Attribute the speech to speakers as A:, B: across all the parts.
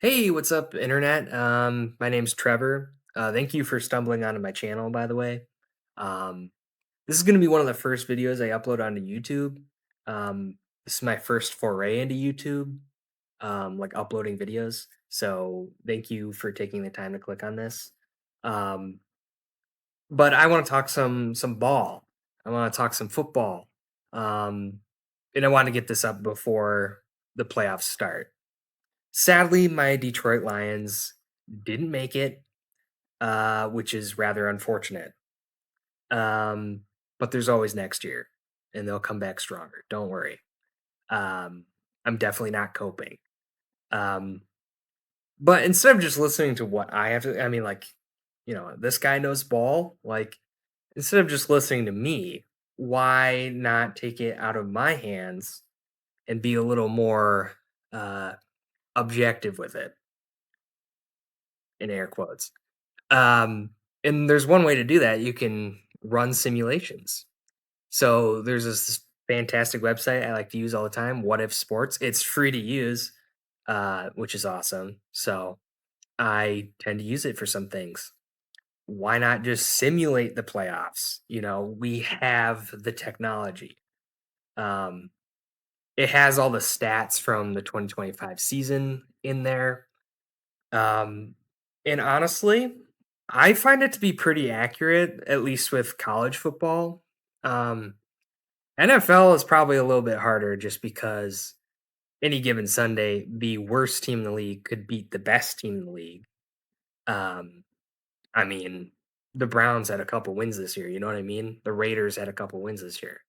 A: Hey, what's up, internet? My name's Trevor. Thank you for stumbling onto my channel, by the way. Um, this is going to be one of the first videos I upload onto YouTube. This is my first foray into YouTube, like uploading videos. So thank you for taking the time to click on this. Um, but I want to talk some ball. I want to talk some football. Um, and I want to get this up before the playoffs start. Sadly, my Detroit Lions didn't make it, which is rather unfortunate. Um, but there's always next year, and they'll come back stronger. Don't worry. Um, I'm definitely not coping. Um, but instead of just listening to what I have to, I mean, like, this guy knows ball. Like, instead of just listening to me, why not take it out of my hands and be a little more uh, objective with it, in air quotes? Um, and there's one way to do that. You can run simulations. So there's this fantastic website I like to use all the time, WhatIfSports. It's free to use, which is awesome. So I tend to use it for some things. Why not just simulate the playoffs? We have the technology. Um, it has all the stats from the 2025 season in there. Um, and honestly, I find it to be pretty accurate, at least with college football. Um, NFL is probably a little bit harder just because any given Sunday, the worst team in the league could beat the best team in the league. Um, I mean, the Browns had a couple wins this year. You know what I mean? The Raiders had a couple wins this year.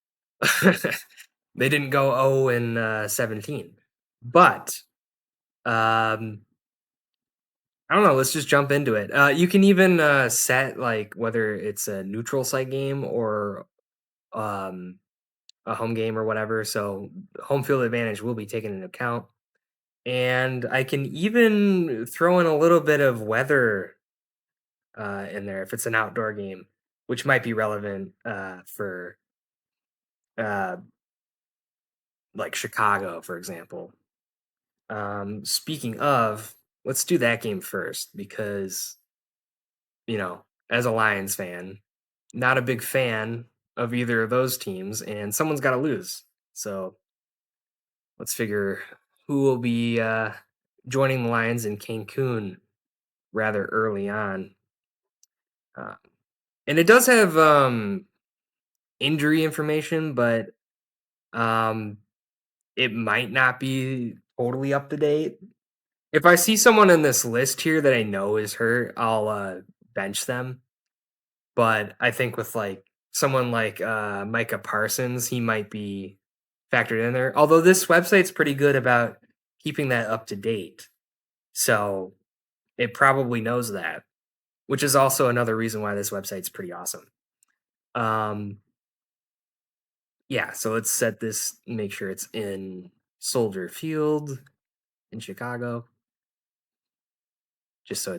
A: They didn't go 0 and 17, but um, I don't know. Let's just jump into it. You can even set like whether it's a neutral site game or um, a home game or whatever. So home field advantage will be taken into account. And I can even throw in a little bit of weather in there if it's an outdoor game, which might be relevant for uh, like Chicago, for example. Speaking of, let's do that game first because as a Lions fan, not a big fan of either of those teams, and someone's got to lose. So let's figure who will be joining the Lions in Cancun rather early on. Uh, and it does have injury information, but um, it might not be totally up to date. If I see someone in this list here that I know is hurt, I'll bench them. But I think with like someone like Micah Parsons, he might be factored in there. Although this website's pretty good about keeping that up to date. So it probably knows that, which is also another reason why this website's pretty awesome. Um, yeah, so let's set this, make sure it's in Soldier Field in Chicago, just so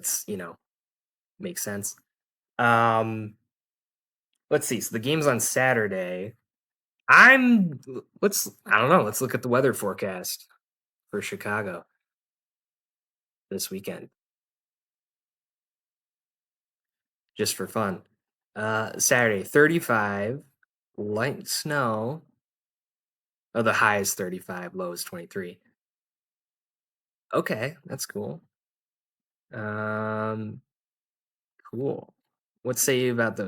A: makes sense. Um, let's see. So the game's on Saturday. I don't know, let's look at the weather forecast for Chicago this weekend, just for fun. Saturday, 35, light snow. Oh, the high is 35, low is 23. Okay, that's cool. Um, cool. What say you about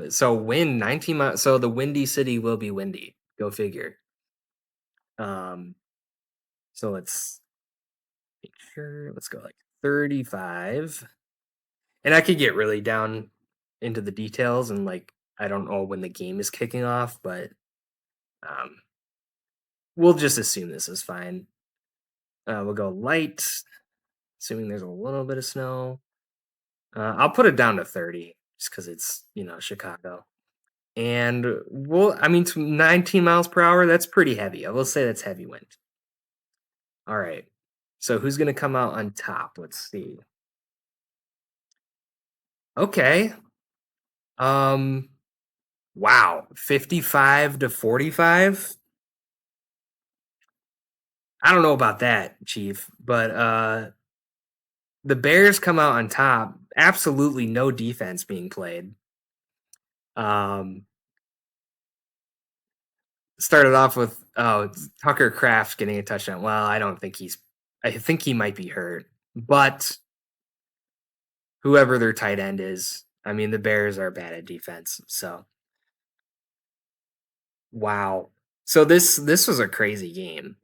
A: wind 19 miles? So the windy city will be windy. Go figure. Um, so let's make sure. Let's go like 35. And I could get really down into the details and like I don't know when the game is kicking off, but um, we'll just assume this is fine. We'll go light, assuming there's a little bit of snow. I'll put it down to 30 just because it's Chicago. And I mean, to 19 miles per hour, that's pretty heavy. I will say that's heavy wind. All right. So who's going to come out on top? Let's see. Okay. Um, wow. 55 to 45. I don't know about that, Chief, but the Bears come out on top. Absolutely no defense being played. Um, Started off with Tucker Kraft getting a touchdown. Well, I don't think he's. I think he might be hurt, but whoever their tight end is, I mean, the Bears are bad at defense. So wow. So this was a crazy game.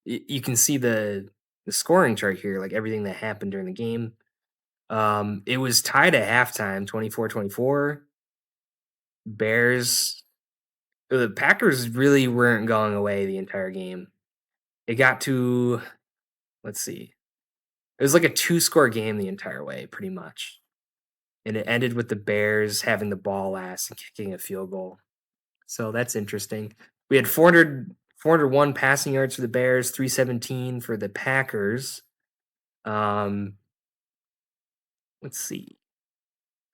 A: You can see the scoring chart here, like everything that happened during the game. It was tied at halftime, 24-24. Bears the Packers really weren't going away the entire game. It got to let's see. It was like a two-score game the entire way, pretty much. And it ended with the Bears having the ball last and kicking a field goal. So that's interesting. We had 401 passing yards for the Bears, 317 for the Packers. Um, let's see.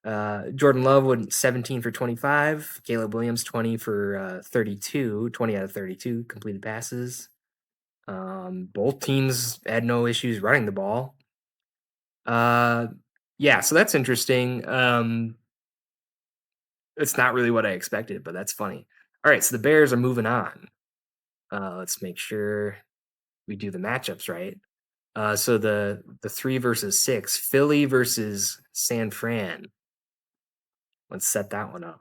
A: Jordan Love went 17 for 25. Caleb Williams 20 for 32, 20 out of 32 completed passes. Both teams had no issues running the ball. Uh, yeah, so that's interesting. It's not really what I expected, but that's funny. All right, so the Bears are moving on. Let's make sure we do the matchups right. So the 3 versus 6, Philly versus San Fran. Let's set that one up.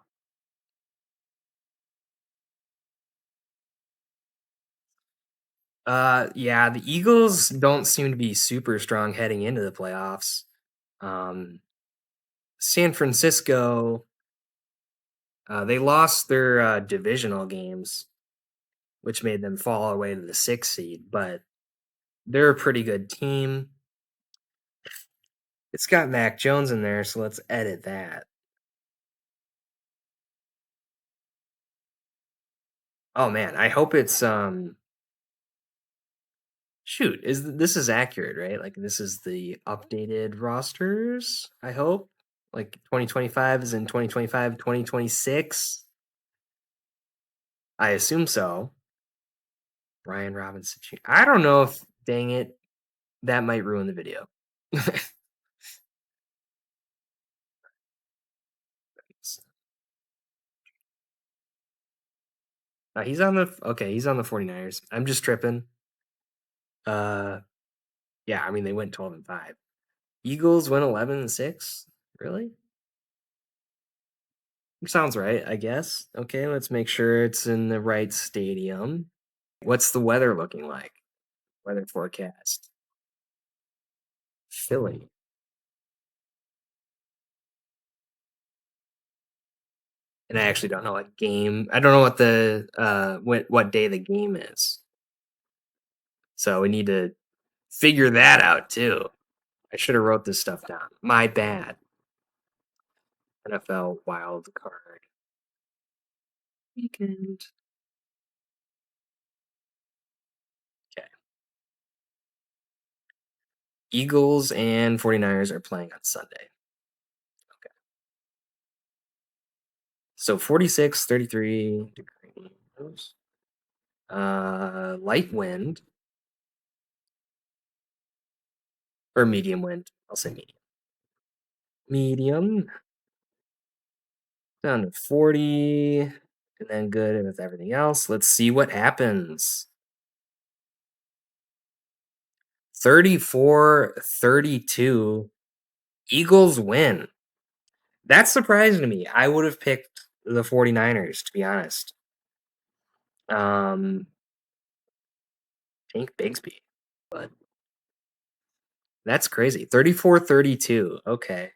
A: Yeah, the Eagles don't seem to be super strong heading into the playoffs. Um, San Francisco, they lost their divisional games, which made them fall away to the 6th seed, but they're a pretty good team. It's got Mac Jones in there, so let's edit that. Oh man, I hope it's shoot, this is accurate, right? Like this is the updated rosters, I hope. Like 2025 is in 2025, 2026. I assume so. Brian Robinson. I don't know if dang it, that might ruin the video. He's on the okay, he's on the 49ers. I'm just tripping. Uh yeah, I mean they went 12-5. Eagles went 11-6. Really? Sounds right, I guess. Okay, let's make sure it's in the right stadium. What's the weather looking like? Weather forecast. Philly. And I actually don't know what game. I don't know what the what day the game is. So we need to figure that out too. I should have wrote this stuff down. My bad. NFL wild card weekend. Okay. Eagles and 49ers are playing on Sunday. Okay. So 46, 33 degrees. Light wind or medium wind. I'll say medium. Medium down to 40 and then good with everything else. Let's see what happens. 34-32. Eagles win. That's surprising to me. I would have picked the 49ers, to be honest. Tank Bigsby. But that's crazy. 34-32. Okay.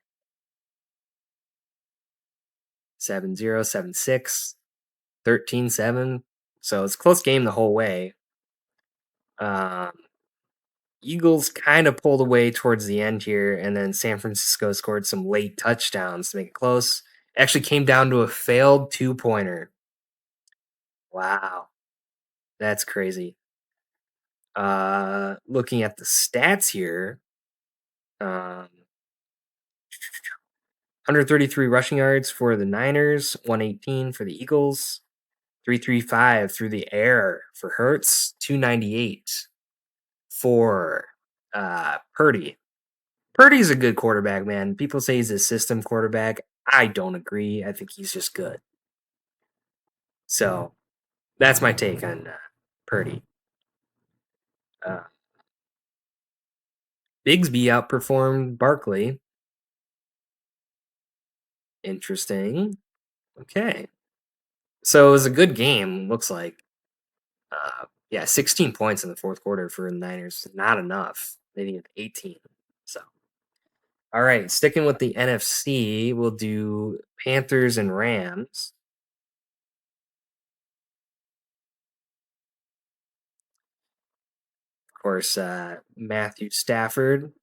A: 7-0, 7-6, 13-7. So it's a close game the whole way. Um, Eagles kind of pulled away towards the end here, and then San Francisco scored some late touchdowns to make it close. Actually came down to a failed 2-pointer. Wow. That's crazy. Looking at the stats here, 133 rushing yards for the Niners, 118 for the Eagles, 335 through the air for Hurts, 298 for Purdy. Purdy's a good quarterback, man. People say he's a system quarterback. I don't agree. I think he's just good. So that's my take on Purdy. Uh, Bigsby outperformed Barkley. Interesting. Okay. So it was a good game, looks like. Yeah, 16 points in the fourth quarter for the Niners. Not enough. They needed 18. So, all right, sticking with the NFC, we'll do Panthers and Rams. Of course, Matthew Stafford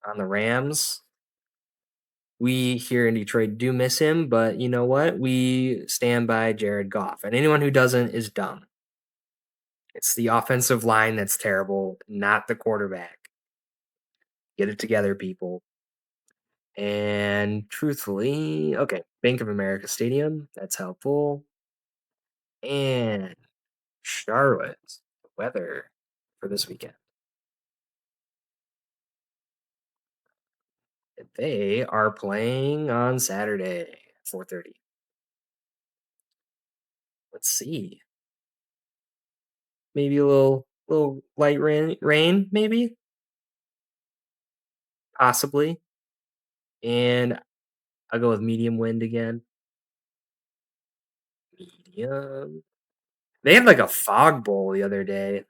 A: on the Rams. We here in Detroit do miss him, but you know what? We stand by Jared Goff. And anyone who doesn't is dumb. It's the offensive line that's terrible, not the quarterback. Get it together, people. And truthfully, okay, Bank of America Stadium, that's helpful. And Charlotte, the weather for this weekend. They are playing on Saturday, 4:30. Let's see. Maybe a little light rain, maybe, possibly. And I'll go with medium wind again. Medium. They had like a fog bowl the other day.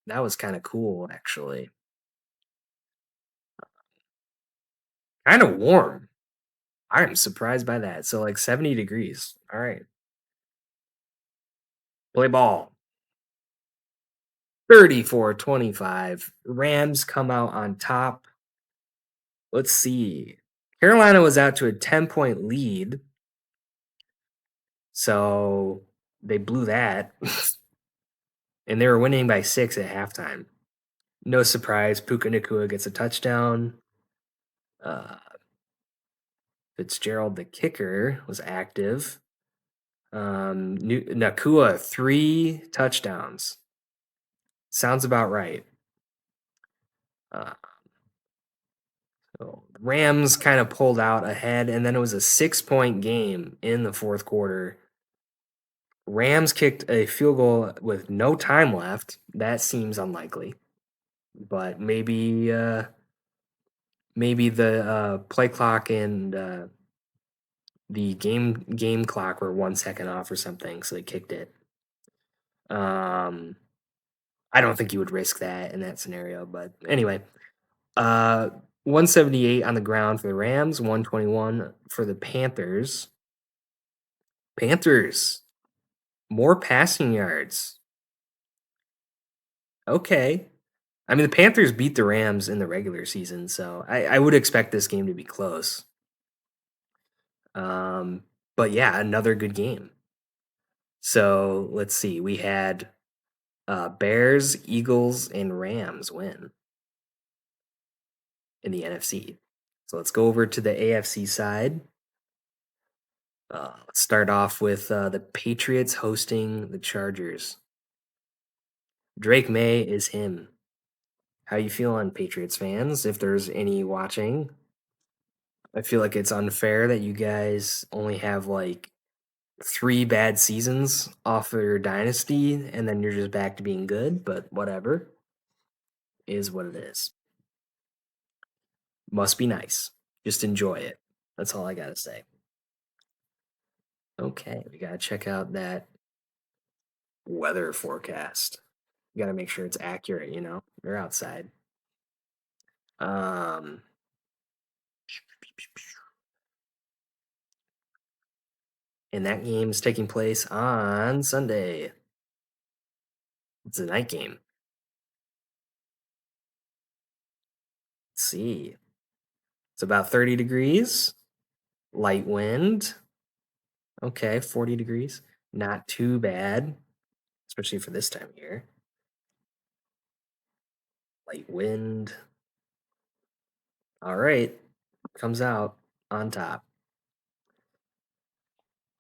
A: That was kind of cool, actually. Kind of warm. I'm surprised by that. So like 70 degrees. All right. Play ball. 34-25. Rams come out on top. Let's see. Carolina was out to a 10-point lead. So they blew that. And they were winning by 6 at halftime. No surprise. Puka Nakua gets a touchdown. Uh, Fitzgerald, the kicker, was active. Nakua, 3 touchdowns. Sounds about right. Uh, so Rams kind of pulled out ahead, and then it was a 6-point game in the fourth quarter. Rams kicked a field goal with no time left. That seems unlikely, but maybe the play clock and the game clock were 1 second off or something, so they kicked it. Um, I don't think you would risk that in that scenario, but anyway, uh, 178 on the ground for the Rams, 121 for the Panthers. Panthers, more passing yards. Okay. I mean, the Panthers beat the Rams in the regular season, so I would expect this game to be close. Um, but yeah, another good game. So let's see. We had Bears, Eagles, and Rams win in the NFC. So let's go over to the AFC side. Let's start off with the Patriots hosting the Chargers. Drake May is him. How you feeling, Patriots fans? If there's any watching, I feel like it's unfair that you guys only have like 3 bad seasons off of your dynasty, and then you're just back to being good. But whatever, is what it is. Must be nice. Just enjoy it. That's all I gotta say. Okay, we gotta check out that weather forecast. You gotta make sure it's accurate. You're outside. Um, and that game is taking place on Sunday. It's a night game. Let's see. It's about 30 degrees, light wind. Okay, 40 degrees. Not too bad, especially for this time of year. Light wind. All right, comes out on top.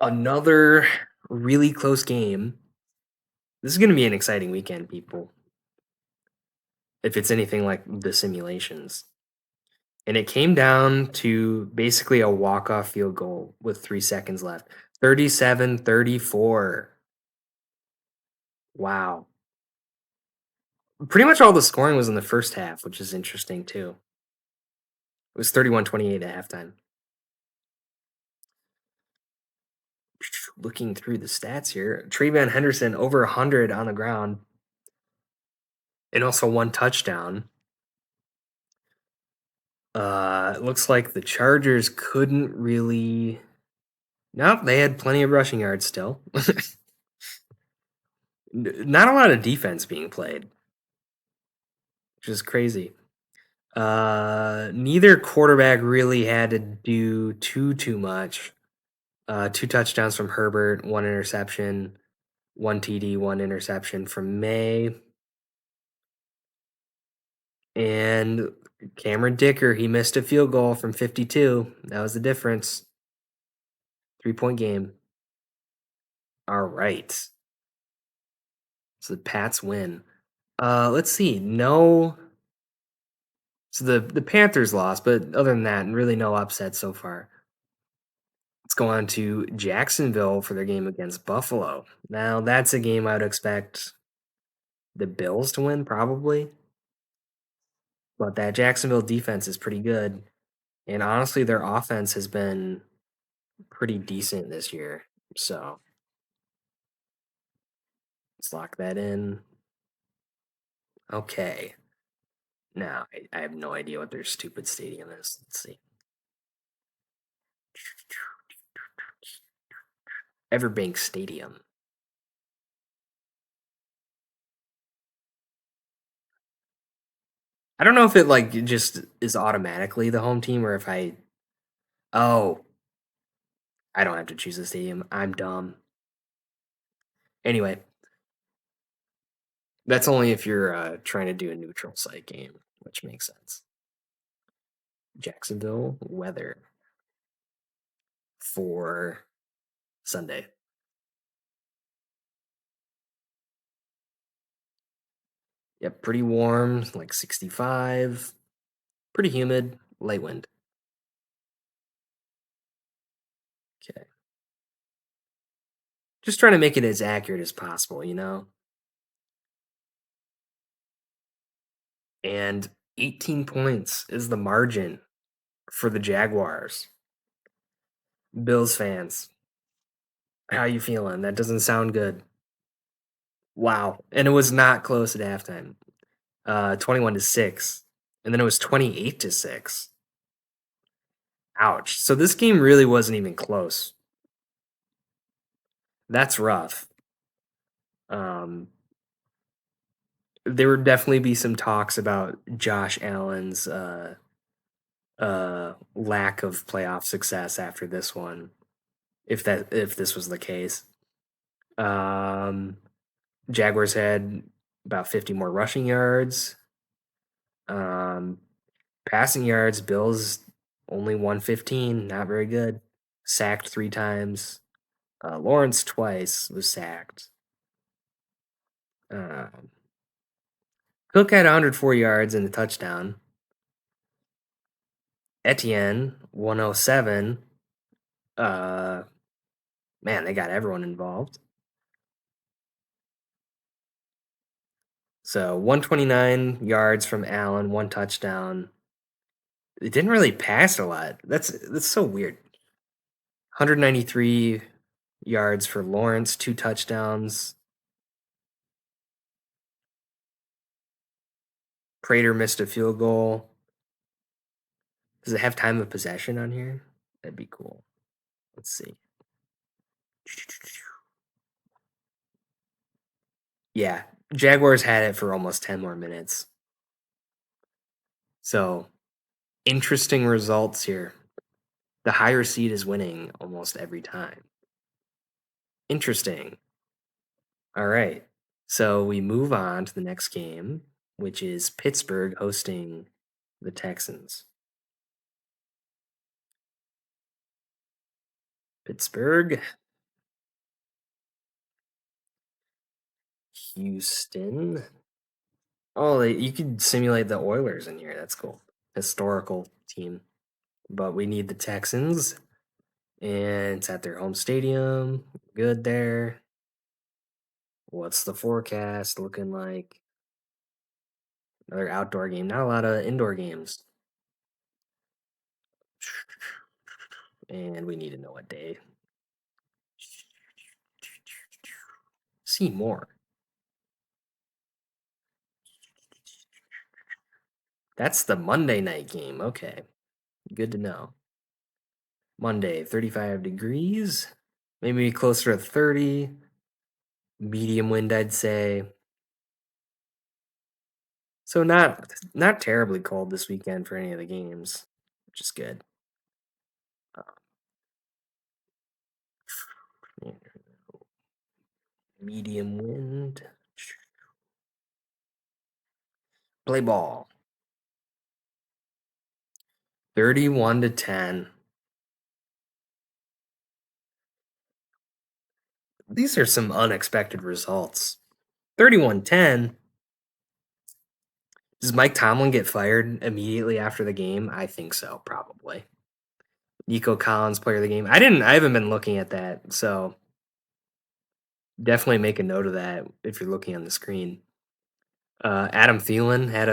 A: Another really close game. This is going to be an exciting weekend, people. If it's anything like the simulations. And it came down to basically a walk-off field goal with 3 seconds left. 37-34. Wow. Pretty much all the scoring was in the first half, which is interesting too. It was 31-28 at halftime. Looking through the stats here, Tre'Van Henderson over 100 on the ground and also 1 touchdown. It looks like the Chargers couldn't really. Nope, they had plenty of rushing yards still. Not a lot of defense being played, which is crazy. Neither quarterback really had to do too much. 2 touchdowns from Herbert, 1 interception, 1 TD, 1 interception from May. And Cameron Dicker, he missed a field goal from 52. That was the difference. 3-point game. All right. So the Pats win. Let's see. No. So the Panthers lost, but other than that, really no upset so far. Let's go on to Jacksonville for their game against Buffalo. Now that's a game I'd expect the Bills to win, probably. But that Jacksonville defense is pretty good. And honestly, their offense has been pretty decent this year. So let's lock that in. Okay. Now, I have no idea what their stupid stadium is. Let's see. Everbank Stadium. I don't know if it like just is automatically the home team or if I. Oh, I don't have to choose the stadium. I'm dumb. Anyway, that's only if you're trying to do a neutral site game, which makes sense. Jacksonville weather for Sunday. Yep, pretty warm, like 65. Pretty humid, light wind. Okay. Just trying to make it as accurate as possible, you know? And 18 points is the margin for the Jaguars. Bills fans, how you feeling? That doesn't sound good. Wow. And it was not close at halftime. 21-6. And then it was 28-6. Ouch. So this game really wasn't even close. That's rough. There would definitely be some talks about Josh Allen's lack of playoff success after this one, if this was the case. Um, Jaguars had about 50 more rushing yards. Um, Passing yards, Bills only 115, not very good. Sacked 3 times. Lawrence twice was sacked. Um, Cook had 104 yards and a touchdown. Etienne 107. Uh, Man, they got everyone involved. So 129 yards from Allen, 1 touchdown. It didn't really pass a lot. That's so weird. 193 yards for Lawrence, 2 touchdowns. Prater missed a field goal. Does it have time of possession on here? That'd be cool. Let's see. Yeah, Jaguars had it for almost 10 more minutes. So, interesting results here. The higher seed is winning almost every time. Interesting. All right. So we move on to the next game, which is Pittsburgh hosting the Texans. Pittsburgh, Houston. Oh, you could simulate the Oilers in here. That's cool. Historical team. But we need the Texans, and it's at their home stadium. Good there. What's the forecast looking like? Another outdoor game. Not a lot of indoor games. And we need to know what day. See more. That's the Monday night game. Okay. Good to know. Monday, 35 degrees. Maybe closer to 30. Medium wind, I'd say. So not terribly cold this weekend for any of the games, which is good. Uh, Medium wind. Play ball. 31 to 10. These are some unexpected results. 31-10. Does Mike Tomlin get fired immediately after the game? I think so, probably. Nico Collins, player of the game. I haven't been looking at that, so definitely make a note of that if you're looking on the screen. Adam Thielen had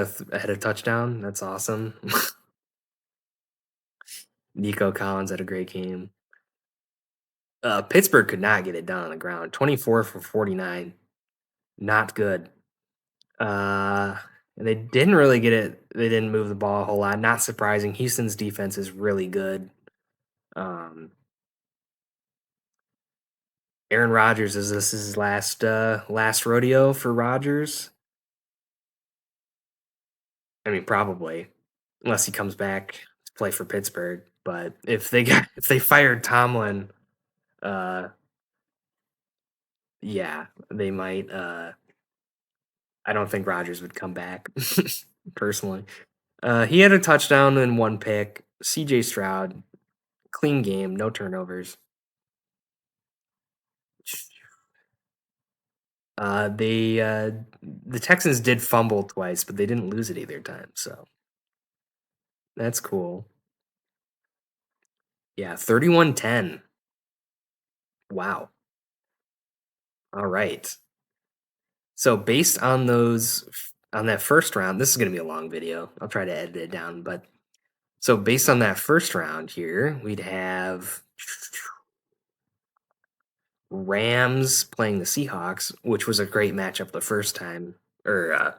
A: a touchdown. That's awesome. Nico Collins had a great game. Pittsburgh could not get it done on the ground. 24 for 49. Not good. And they didn't really get it. They didn't move the ball a whole lot. Not surprising. Houston's defense is really good. Aaron Rodgers, is this his last rodeo for Rodgers? I mean, probably, unless he comes back to play for Pittsburgh. But if they fired Tomlin, uh, yeah, they might. I don't think Rodgers would come back personally. He had a touchdown and one pick. C.J. Stroud, clean game, no turnovers. The Texans did fumble twice, but they didn't lose it either time, so that's cool. Yeah, 31-10. Wow. All right. So based on on that first round, this is going to be a long video. I'll try to edit it down, but so based on that first round here, we'd have Rams playing the Seahawks, which was a great matchup the first time. Or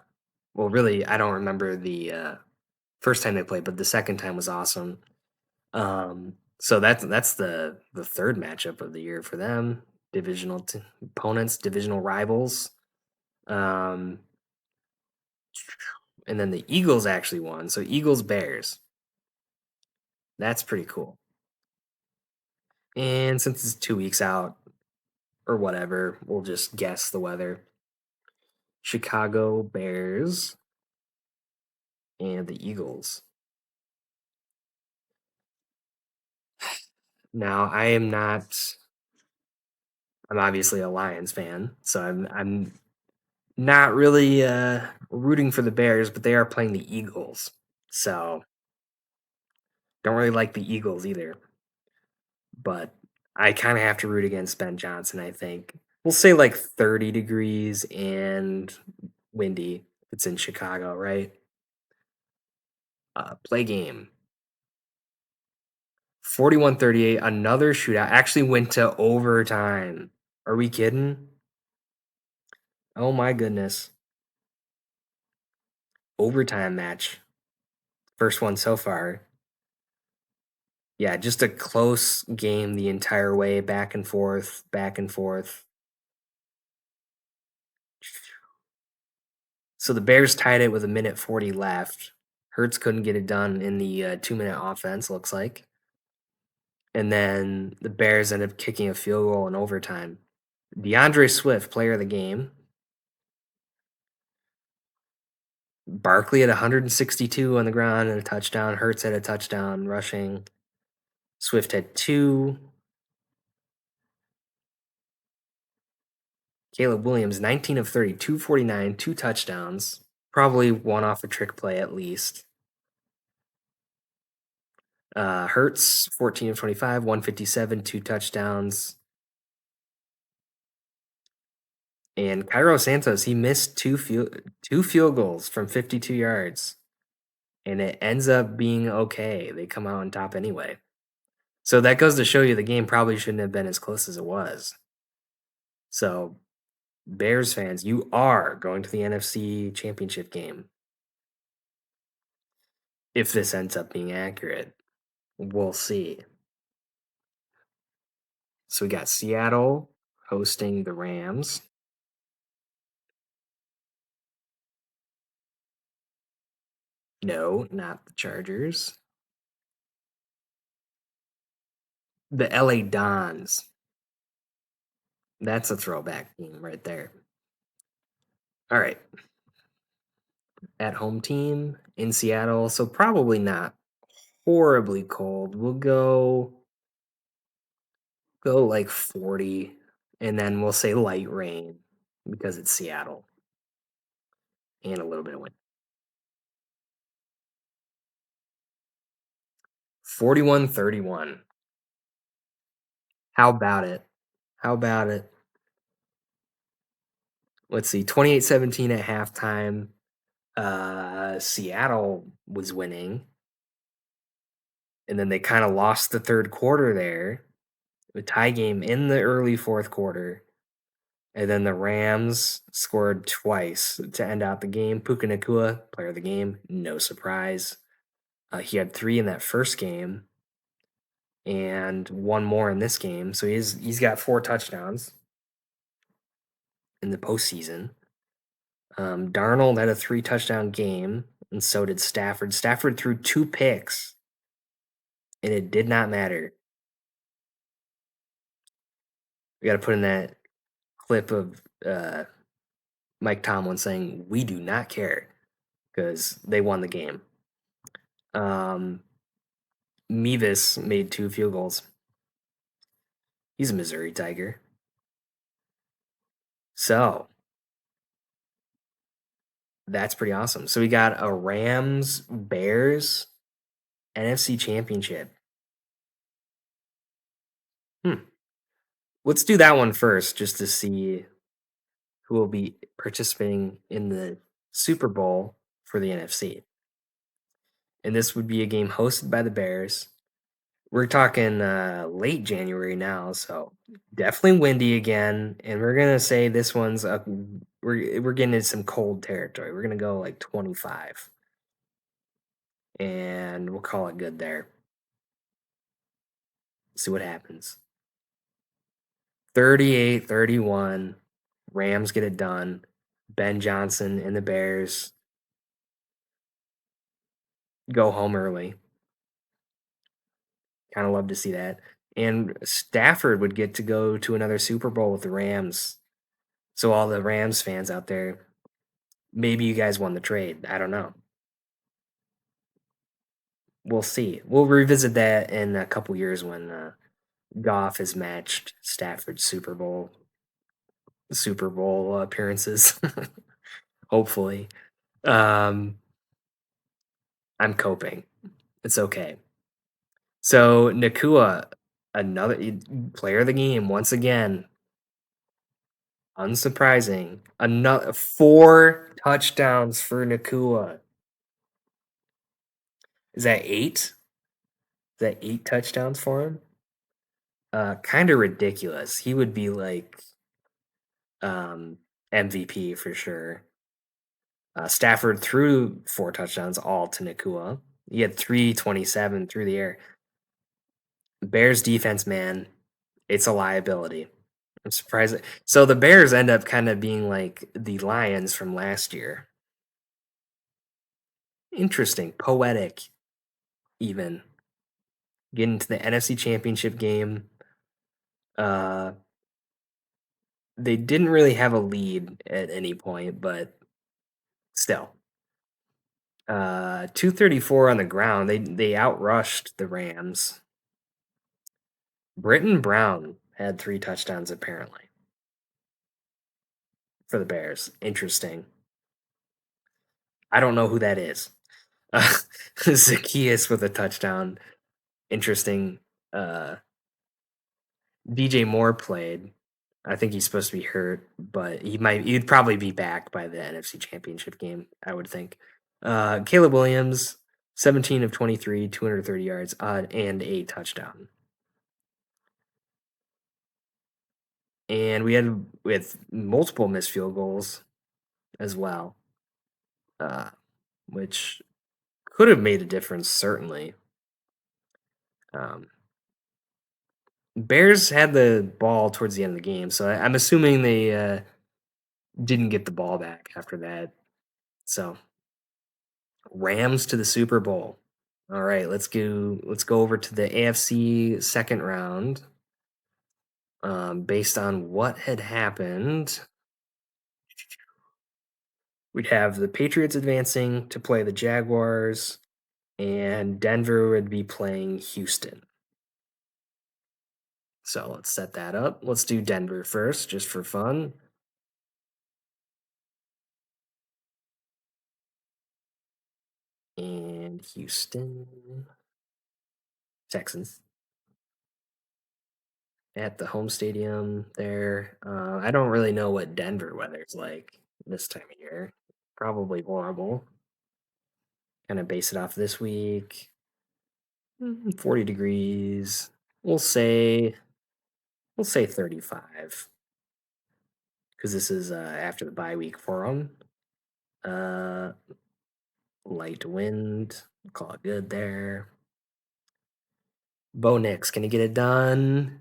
A: well, really, I don't remember the first time they played, but the second time was awesome. So that's the third matchup of the year for them. Divisional opponents, divisional rivals. Um, and then the Eagles actually won. So Eagles Bears. That's pretty cool. And since it's 2 weeks out or whatever, we'll just guess the weather. Chicago Bears and the Eagles. Now, I'm obviously a Lions fan, so I'm not really rooting for the Bears, but they are playing the Eagles. So, don't really like the Eagles either. But I kind of have to root against Ben Johnson, I think. We'll say like 30 degrees and windy. It's in Chicago, right? Play game. 41-38, another shootout. Actually went to overtime. Are we kidding? Oh my goodness. Overtime match. First one so far. Yeah, just a close game the entire way, back and forth, back and forth. So the Bears tied it with a minute 40 left. Hurts couldn't get it done in the 2-minute offense, looks like. And then the Bears ended up kicking a field goal in overtime. DeAndre Swift, player of the game. Barkley had 162 on the ground and a touchdown. Hurts had a touchdown rushing. Swift had 2. Caleb Williams, 19 of 30, 249, 2 touchdowns. Probably one off a trick play at least. Hurts, 14 of 25, 157, 2 touchdowns. And Cairo Santos, he missed two field goals from 52 yards, and it ends up being okay. They come out on top anyway. So that goes to show you the game probably shouldn't have been as close as it was. So, Bears fans, you are going to the NFC Championship game if this ends up being accurate. We'll see. So we got Seattle hosting the Rams. No, not the Chargers. The LA Dons. That's a throwback team right there. All right. At home team in Seattle. So probably not horribly cold. We'll go like 40, and then we'll say light rain because it's Seattle and a little bit of wind. 41-31. How about it? How about it? Let's see. 28-17 at halftime. Seattle was winning, and then they kind of lost the third quarter there. A tie game in the early fourth quarter. And then the Rams scored twice to end out the game. Puka Nacua, player of the game, no surprise. He had 3 in that first game and 1 more in this game. So he's got 4 touchdowns in the postseason. Darnold had a 3-touchdown game, and so did Stafford. Stafford threw 2 picks, and it did not matter. We got to put in that clip of Mike Tomlin saying, "We do not care," because they won the game. Mevis made 2 field goals. He's a Missouri Tiger. So that's pretty awesome. So we got a Rams Bears NFC Championship. Hmm. Let's do that one first, just to see who will be participating in the Super Bowl for the NFC. And this would be a game hosted by the Bears. We're talking late January now, so definitely windy again. And we're gonna say this one's up. We're getting into some cold territory. We're gonna go like 25, and we'll call it good there. See what happens. 38-31. Rams get it done. Ben Johnson and the Bears go home early. Kind of love to see that. And Stafford would get to go to another Super Bowl with the Rams. So all the Rams fans out there, maybe you guys won the trade. I don't know. We'll see. We'll revisit that in a couple years when Goff has matched Stafford's Super Bowl appearances. Hopefully. Um, I'm coping. It's okay. So Nakua, another player of the game, once again, unsurprising. Another 4 touchdowns for Nakua. Is that 8? Is that 8 touchdowns for him? Kind of ridiculous. He would be like MVP for sure. Stafford threw 4 touchdowns all to Nakua. He had 327 through the air. Bears defense, man, it's a liability. I'm surprised. So the Bears end up kind of being like the Lions from last year. Interesting, poetic, even getting to the NFC Championship game. Uh, they didn't really have a lead at any point, but still, 234 on the ground. They outrushed the Rams. Britton Brown had 3 touchdowns apparently for the Bears. Interesting. I don't know who that is. Zacchaeus with a touchdown. interesting. Uh, DJ Moore played. I think he's supposed to be hurt, but he'd probably be back by the NFC Championship game, I would think. Caleb Williams, 17 of 23, 230 yards, and a touchdown. And we had with multiple missed field goals as well, uh, which could have made a difference, certainly. Um, Bears had the ball towards the end of the game, so I'm assuming they didn't get the ball back after that. So Rams to the Super Bowl. All right, let's go over to the AFC second round. Based on what had happened, we'd have the Patriots advancing to play the Jaguars, and Denver would be playing Houston. So let's set that up. Let's do Denver first, just for fun. And Houston Texans at the home stadium there. I don't really know what Denver weather's like this time of year. Probably horrible. Kind of base it off this week. 40 degrees. We'll say we'll say 35 because this is after the bye week for them. Uh, Light wind. Call it good there. Bo Nix, can he get it done?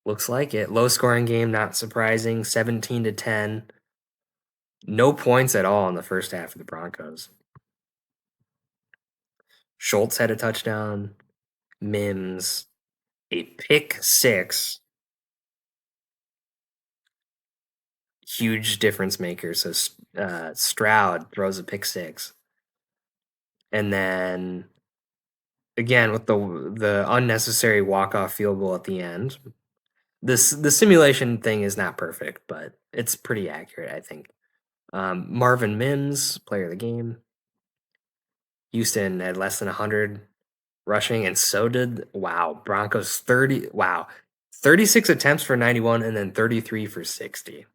A: Looks like it. Low scoring game, not surprising. 17-10. No points at all in the first half of the Broncos. Schultz had a touchdown. Mims, a pick six. Huge difference maker. So Stroud throws a pick six. And then again with the unnecessary walk-off field goal at the end. The simulation thing is not perfect, but it's pretty accurate, I think. Marvin Mims, player of the game. Houston had less than 100 rushing, and so did Broncos 36 attempts for 91, and then 33 for 60.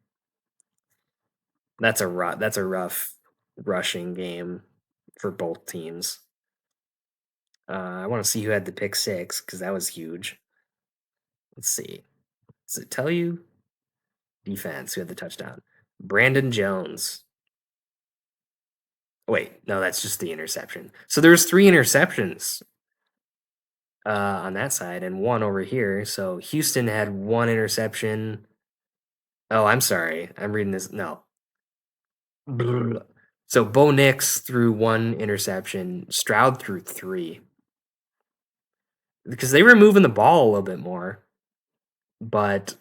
A: That's a rough rushing game for both teams. I want to see who had the pick six because that was huge. Let's see. Does it tell you? Defense who had the touchdown? Brandon Jones. Wait, no, that's just the interception. So there's 3 interceptions on that side and 1 over here. So Houston had 1 interception. Oh, I'm sorry. I'm reading this. No. So Bo Nix threw 1 interception. Stroud threw 3. Because they were moving the ball a little bit more, but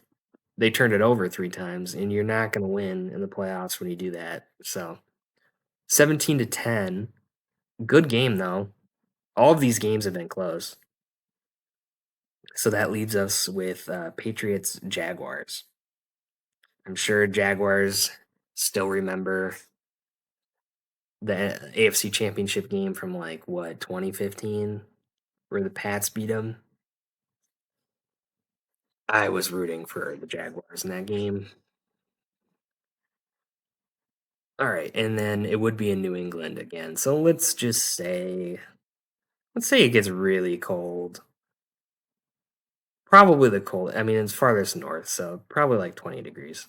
A: they turned it over 3 times, and you're not going to win in the playoffs when you do that. So 17-10. Good game, though. All of these games have been close. So that leaves us with Patriots Jaguars. I'm sure Jaguars still remember the AFC Championship game from 2015 where the Pats beat them. I was rooting for the Jaguars in that game. All right, and then it would be in New England again. So let's say it gets really cold. Probably the cold. I mean, it's farthest north, so probably like 20 degrees.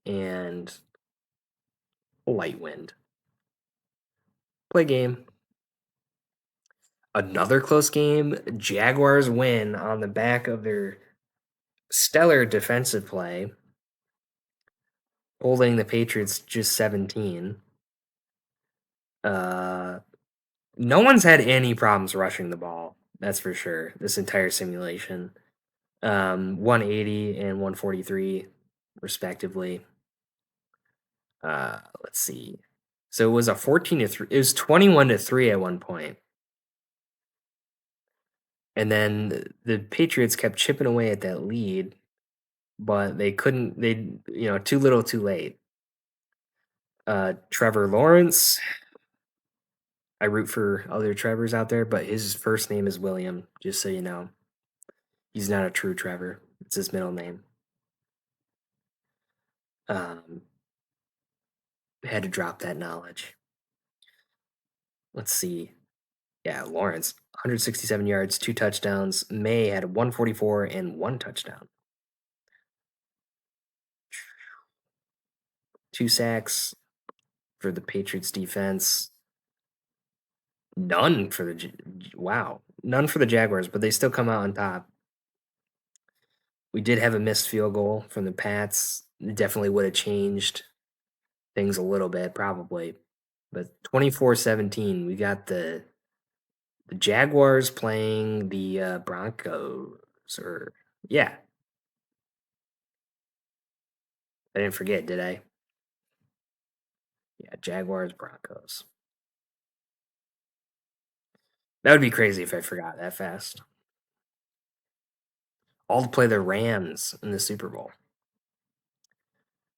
A: And light wind. Play game. Another close game. Jaguars win on the back of their stellar defensive play, holding the Patriots just 17. No one's had any problems rushing the ball. That's for sure. This entire simulation. 180 and 143 respectively. Let's see. So it was a 14-3. It was 21-3 at one point. And then the Patriots kept chipping away at that lead, but they couldn't too little, too late. Trevor Lawrence I root for other Trevors out there, but his first name is William, just so you know. He's not a true Trevor. It's his middle name. Um, had to drop that knowledge. Let's see. Yeah, Lawrence, 167 yards, 2 touchdowns. May had 144 and 1 touchdown. 2 sacks for the Patriots defense. None for the wow, none for the Jaguars, but they still come out on top. We did have a missed field goal from the Pats. It definitely would have changed things a little bit, probably. But 24-17, we got the Jaguars playing the Broncos. Or yeah, I didn't forget, did I? Yeah, Jaguars Broncos. That would be crazy if I forgot that fast. All to play the Rams in the Super Bowl.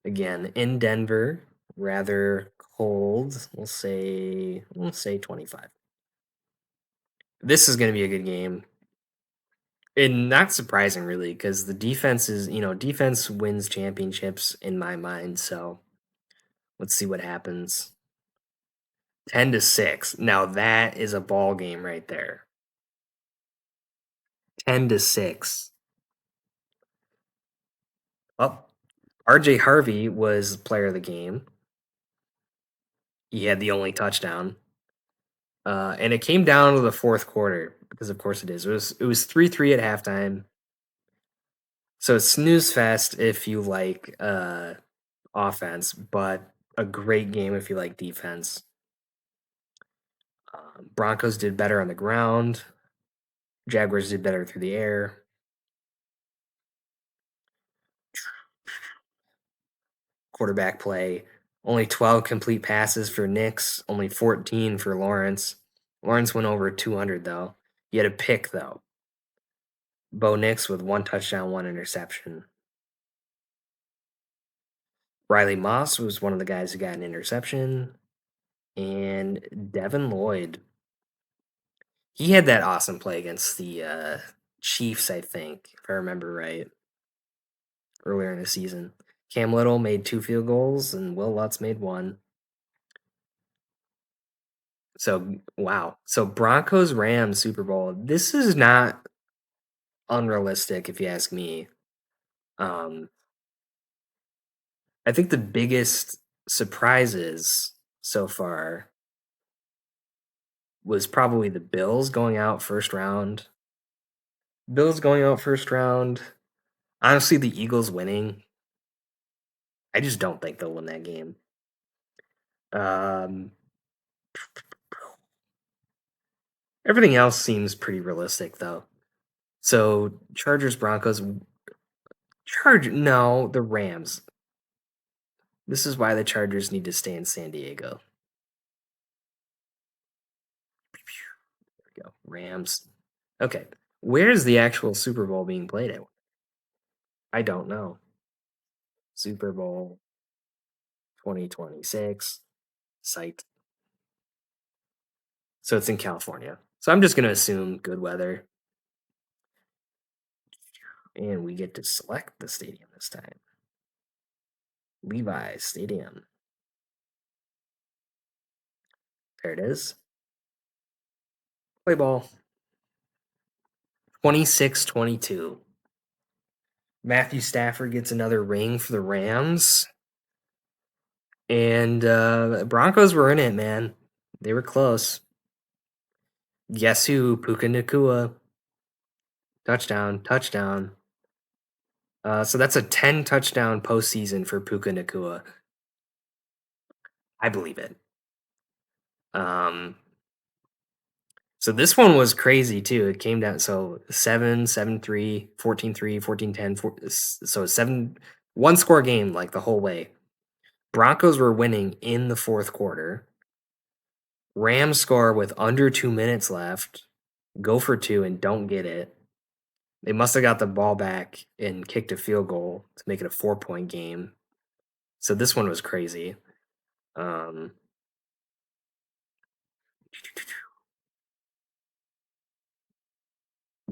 A: Again, in Denver, rather cold. We'll say 25. This is going to be a good game. And not surprising really because the defense is, defense wins championships in my mind, so let's see what happens. 10-6. Now that is a ball game right there. 10-6. Oh, RJ Harvey was player of the game. He had the only touchdown. And it came down to the fourth quarter because, of course, it is. It was 3-3 at halftime. So it's snooze fest if you like offense, but a great game if you like defense. Broncos did better on the ground. Jaguars did better through the air. Quarterback play. Only 12 complete passes for Nix, only 14 for Lawrence. Lawrence went over 200, though. He had a pick, though. Bo Nix with 1 touchdown, 1 interception. Riley Moss was one of the guys who got an interception. And Devin Lloyd. He had that awesome play against the Chiefs, I think, if I remember right, earlier in the season. Cam Little made 2 field goals, and Will Lutz made 1. So, wow. So, Broncos Rams Super Bowl. This is not unrealistic, if you ask me. Um, I think the biggest surprises so far was probably the Bills going out first round. Bills going out first round. Honestly, the Eagles winning. I just don't think they'll win that game. Um, Everything else seems pretty realistic, though. So Chargers, Broncos, no, the Rams. This is why the Chargers need to stay in San Diego. There we go. Rams. Okay. Where's the actual Super Bowl being played at? I don't know. Super Bowl 2026 site. So it's in California. So I'm just going to assume good weather. And we get to select the stadium this time. Levi's Stadium. There it is. Play ball. 26-22. Matthew Stafford gets another ring for the Rams. And Broncos were in it, man. They were close. Guess who? Puka Nakua. Touchdown, touchdown. So that's a 10 touchdown postseason for Puka Nakua. I believe it. So this one was crazy too. It came down so 7-7-3, 14-3, 14-10. So 1 score game like the whole way. Broncos were winning in the fourth quarter. Rams score with under 2 minutes left, go for 2 and don't get it. They must have got the ball back and kicked a field goal to make it a 4-point game. So this one was crazy.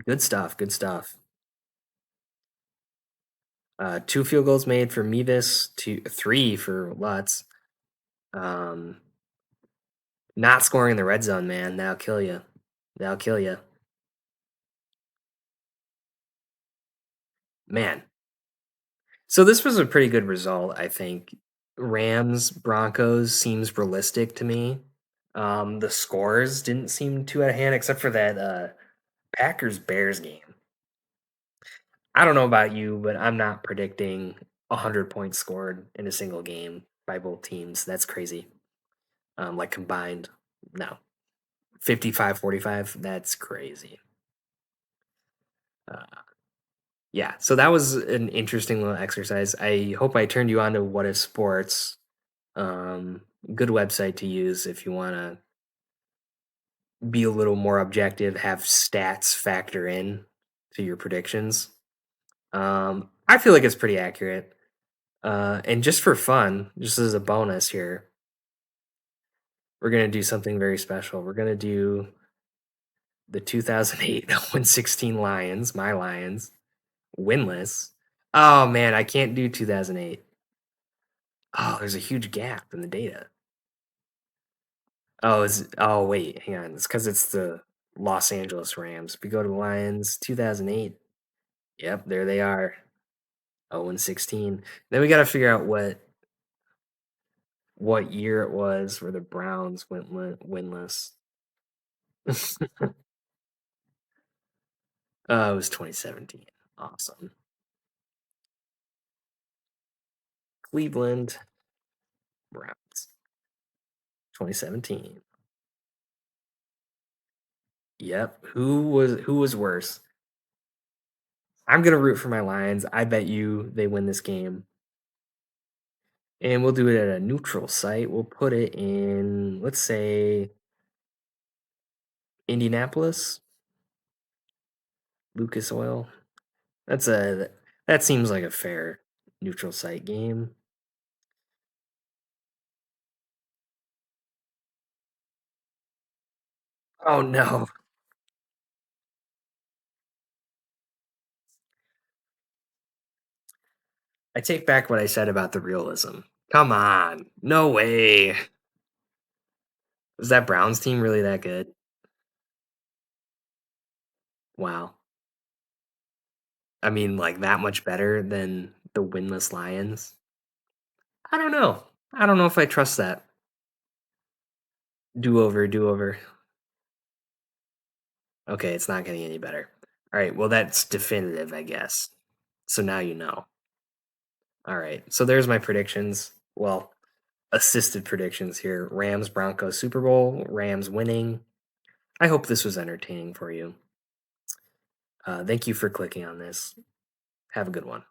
A: Good stuff. Good stuff. Two field goals made for Mevis, two, three for Lutz. Um, Not scoring in the red zone, man. That'll kill you. That'll kill you, man. So this was a pretty good result, I think. Rams Broncos seems realistic to me. The scores didn't seem too out of hand, except for that Packers Bears game. I don't know about you, but I'm not predicting 100 points scored in a single game by both teams. That's crazy. Like combined, no. 55-45. That's crazy. Uh, yeah, so that was an interesting little exercise. I hope I turned you on to What If Sports. Um, Good website to use if you want to be a little more objective, have stats factor in to your predictions. I feel like it's pretty accurate. And just for fun, just as a bonus here, we're gonna do something very special. We're gonna do the 2008 116 Lions, my Lions, winless. Oh man, I can't do 2008. Oh, there's a huge gap in the data. Oh wait, hang on. It's because it's the Los Angeles Rams. We go to the Lions, 2008. Yep, there they are. 0-16. Then we got to figure out what year it was where the Browns went winless. It was 2017. Awesome. Cleveland Browns, 2017. Yep. Who was worse? I'm gonna root for my Lions. I bet you they win this game. And we'll do it at a neutral site. We'll put it in, let's say, Indianapolis, Lucas Oil. That's a that seems like a fair neutral site game. Oh no. I take back what I said about the realism. Come on. No way. Was that Browns team really that good? Wow. I mean, like that much better than the winless Lions? I don't know. I don't know if I trust that. Do over, do over. Okay, it's not getting any better. All right, well, that's definitive, I guess. So now you know. All right, so there's my predictions. Well, assisted predictions here. Rams, Broncos, Super Bowl, Rams winning. I hope this was entertaining for you. Thank you for clicking on this. Have a good one.